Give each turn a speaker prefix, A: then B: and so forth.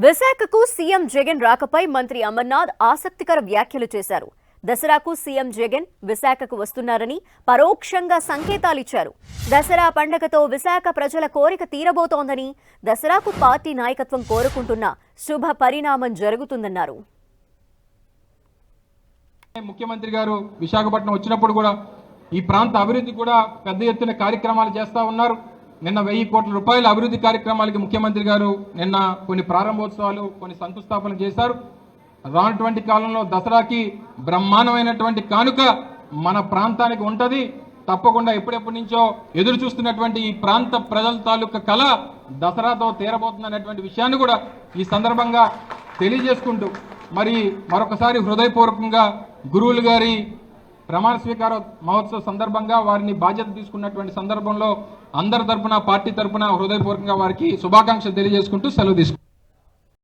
A: విశాఖకు సీఎం జగన్ రాకపై మంత్రి అమర్నాథ్ ఆసక్తికర వ్యాఖ్యలు చేశారు. దసరాకు సీఎం జగన్ విశాఖకు వస్తున్నారని పరోక్షంగా సంకేతాలిచ్చారు. దసరా పండగతో విశాఖ ప్రజల కోరిక తీరబోతోందని, దసరాకు పార్టీ నాయకత్వం కోరుకుంటున్న శుభ పరిణామం జరుగుతుందన్నారు.
B: ముఖ్యమంత్రి గారు విశాఖపట్నం వచ్చినప్పుడు కూడా ఈ ప్రాంత అభివృద్ధి కూడా పెద్ద ఎత్తున కార్యక్రమాలు చేస్తూ ఉన్నారు. నిన్న 1000 కోట్ల రూపాయల అభివృద్ధి కార్యక్రమాలకి ముఖ్యమంత్రి గారు నిన్న కొన్ని ప్రారంభోత్సవాలు, కొన్ని శంకుస్థాపన చేశారు. రానటువంటి కాలంలో దసరాకి బ్రహ్మాండమైనటువంటి కానుక మన ప్రాంతానికి ఉంటది. తప్పకుండా ఎప్పుడెప్పటి నుంచో ఎదురు చూస్తున్నటువంటి ఈ ప్రాంత ప్రజల తాలూకా కళ దసరాతో తీరబోతుందనేటువంటి విషయాన్ని కూడా ఈ సందర్భంగా తెలియజేసుకుంటూ మరి మరొకసారి హృదయపూర్వకంగా గురువులు గారి ప్రమాణ స్వీకార మహోత్సవ సందర్భంగా వారిని బాధ్యత తీసుకున్నటువంటి సందర్భంలో అందరి తరపున, పార్టీ తరపున హృదయపూర్వకంగా వారికి శుభాకాంక్షలు తెలియజేసుకుంటూ సెలవు తీసుకుంటాం.